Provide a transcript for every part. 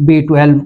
B12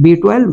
B12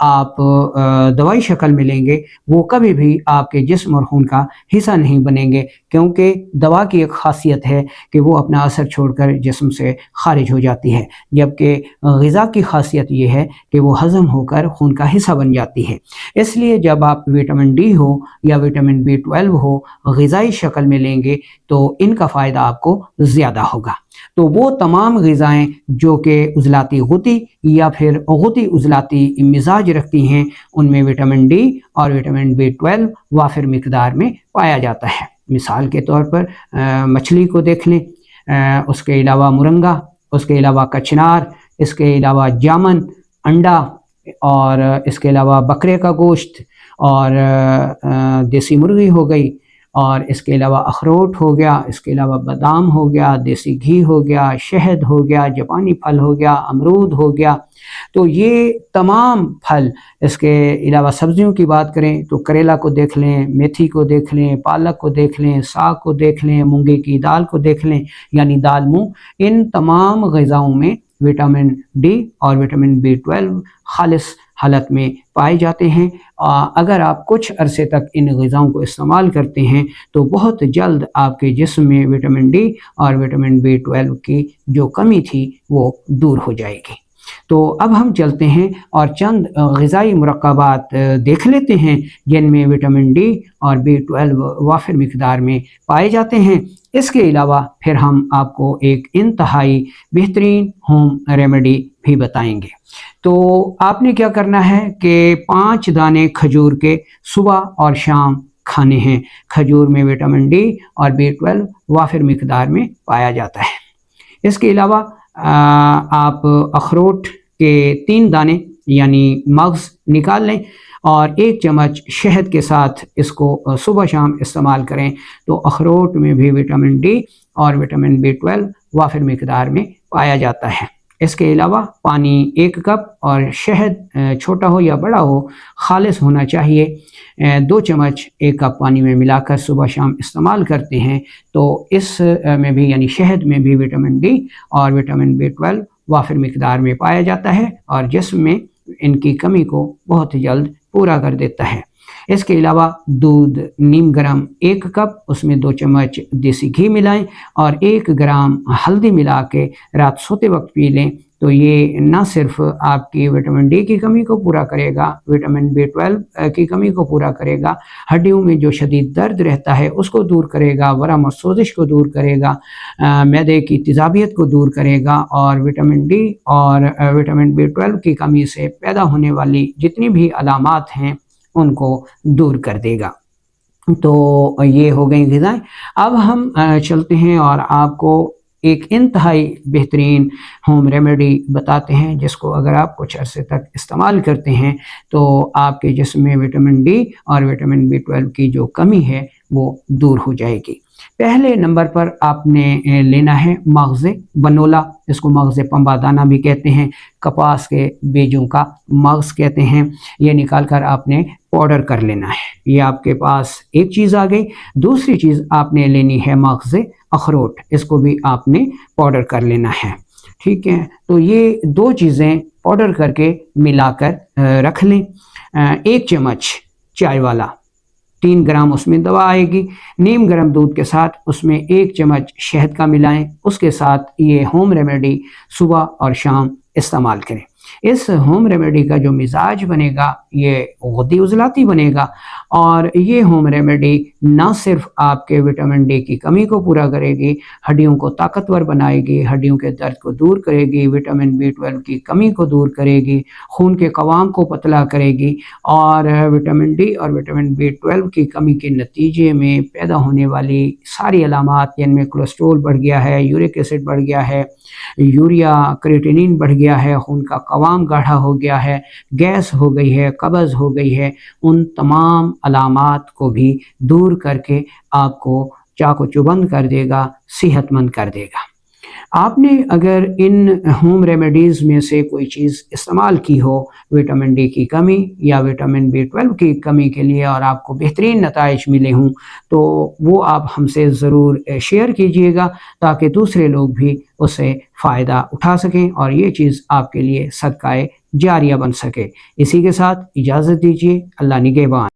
آپ دوائی شکل میں لیں گے وہ کبھی بھی آپ کے جسم اور خون کا حصہ نہیں بنیں گے، کیونکہ دوا کی ایک خاصیت ہے کہ وہ اپنا اثر چھوڑ کر جسم سے خارج ہو جاتی ہے، جبکہ غذا کی خاصیت یہ ہے کہ وہ ہضم ہو کر خون کا حصہ بن جاتی ہے۔ اس لیے جب آپ وٹامن ڈی ہو یا وٹامن B12 ہو غذائی شکل میں لیں گے تو ان کا فائدہ آپ کو زیادہ ہوگا۔ تو وہ تمام غذائیں جو کہ عضلاتی غدی یا پھر غدی عضلاتی مزاج رکھتی ہیں، ان میں وٹامن ڈی اور وٹامن B12 وافر مقدار میں پایا جاتا ہے۔ مثال کے طور پر مچھلی کو دیکھ لیں، اس کے علاوہ مرنگا، اس کے علاوہ کچنار، اس کے علاوہ جامن، انڈا، اور اس کے علاوہ بکرے کا گوشت، اور دیسی مرغی ہو گئی، اور اس کے علاوہ اخروٹ ہو گیا، اس کے علاوہ بادام ہو گیا، دیسی گھی ہو گیا، شہد ہو گیا، جاپانی پھل ہو گیا، امرود ہو گیا۔ تو یہ تمام پھل، اس کے علاوہ سبزیوں کی بات کریں تو کریلا کو دیکھ لیں، میتھی کو دیکھ لیں، پالک کو دیکھ لیں، ساگ کو دیکھ لیں، مونگے کی دال کو دیکھ لیں یعنی دال مونگ، ان تمام غذاؤں میں وٹامن ڈی اور وٹامن B12 خالص حالت میں پائے جاتے ہیں۔ اگر آپ کچھ عرصے تک ان غذاؤں کو استعمال کرتے ہیں تو بہت جلد آپ کے جسم میں وٹامن ڈی اور وٹامن B12 کی جو کمی تھی وہ دور ہو جائے گی۔ تو اب ہم چلتے ہیں اور چند غذائی مرکبات دیکھ لیتے ہیں جن میں وٹامن ڈی اور B12 وافر مقدار میں پائے جاتے ہیں۔ اس کے علاوہ پھر ہم آپ کو ایک انتہائی بہترین ہوم ریمیڈی بھی بتائیں گے۔ تو آپ نے کیا کرنا ہے کہ 5 دانے کھجور کے صبح اور شام کھانے ہیں۔ کھجور میں وٹامن ڈی اور B12 وافر مقدار میں پایا جاتا ہے۔ اس کے علاوہ آپ اخروٹ کے 3 دانے یعنی مغز نکال لیں اور 1 چمچ شہد کے ساتھ اس کو صبح شام استعمال کریں تو اخروٹ میں بھی وٹامن ڈی اور وٹامن B12 وافر مقدار میں پایا جاتا ہے۔ اس کے علاوہ پانی 1 کپ اور شہد چھوٹا ہو یا بڑا ہو خالص ہونا چاہیے، 2 چمچ 1 کپ پانی میں ملا کر صبح شام استعمال کرتے ہیں تو اس میں بھی یعنی شہد میں بھی وٹامن ڈی اور وٹامن B12 وافر مقدار میں پایا جاتا ہے اور جسم میں ان کی کمی کو بہت جلد پورا کر دیتا ہے۔ اس کے علاوہ دودھ نیم گرم 1 کپ، اس میں 2 چمچ دیسی گھی ملائیں اور 1 گرام ہلدی ملا کے رات سوتے وقت پی لیں تو یہ نہ صرف آپ کی وٹامن ڈی کی کمی کو پورا کرے گا، وٹامن B12 کی کمی کو پورا کرے گا، ہڈیوں میں جو شدید درد رہتا ہے اس کو دور کرے گا، ورم اور سوزش کو دور کرے گا، معدے کی تیزابیت کو دور کرے گا، اور وٹامن ڈی اور وٹامن B12 کی کمی سے پیدا ہونے والی جتنی بھی علامات ہیں ان کو دور کر دے گا۔ تو یہ ہو گئی غذائیں۔ اب ہم چلتے ہیں اور آپ کو ایک انتہائی بہترین ہوم ریمیڈی بتاتے ہیں جس کو اگر آپ کچھ عرصے تک استعمال کرتے ہیں تو آپ کے جسم میں وٹامن ڈی اور وٹامن B12 کی جو کمی ہے وہ دور ہو جائے گی۔ پہلے نمبر پر آپ نے لینا ہے مغز بنولا، اس کو مغز پنبا دانہ بھی کہتے ہیں، کپاس کے بیجوں کا مغز کہتے ہیں۔ یہ نکال کر آپ نے پاؤڈر کر لینا ہے۔ یہ آپ کے پاس ایک چیز آ گئی۔ دوسری چیز آپ نے لینی ہے مغز اخروٹ، اس کو بھی آپ نے پاؤڈر کر لینا ہے، ٹھیک ہے۔ تو یہ 2 چیزیں پاؤڈر کر کے ملا کر رکھ لیں۔ 1 چمچ چائے والا، 3 گرام اس میں دوا آئے گی، نیم گرم دودھ کے ساتھ اس میں 1 چمچ شہد کا ملائیں، اس کے ساتھ یہ ہوم ریمیڈی صبح اور شام استعمال کریں۔ اس ہوم ریمیڈی کا جو مزاج بنے گا یہ غدی عضلاتی بنے گا، اور یہ ہوم ریمیڈی نہ صرف آپ کے وٹامن ڈی کی کمی کو پورا کرے گی، ہڈیوں کو طاقتور بنائے گی، ہڈیوں کے درد کو دور کرے گی، وٹامن B12 کی کمی کو دور کرے گی، خون کے قوام کو پتلا کرے گی، اور وٹامن ڈی اور وٹامن B12 کی کمی کے نتیجے میں پیدا ہونے والی ساری علامات جن میں کولیسٹرول بڑھ گیا ہے، یورک ایسڈ بڑھ گیا ہے، یوریا کریٹینین بڑھ گیا ہے، خون کا قوام گاڑھا ہو گیا ہے، گیس ہو گئی ہے، قبض ہو گئی ہے، ان تمام علامات کو بھی دور کر کے آپ کو چاق و چوبند کر دے گا، صحت مند کر دے گا۔ آپ نے اگر ان ہوم ریمیڈیز میں سے کوئی چیز استعمال کی ہو وٹامن ڈی کی کمی یا وٹامن B12 کی کمی کے لیے اور آپ کو بہترین نتائج ملے ہوں تو وہ آپ ہم سے ضرور شیئر کیجئے گا تاکہ دوسرے لوگ بھی اس سے فائدہ اٹھا سکیں اور یہ چیز آپ کے لیے صدقہ جاریہ بن سکے۔ اسی کے ساتھ اجازت دیجیے، اللہ نگہبان۔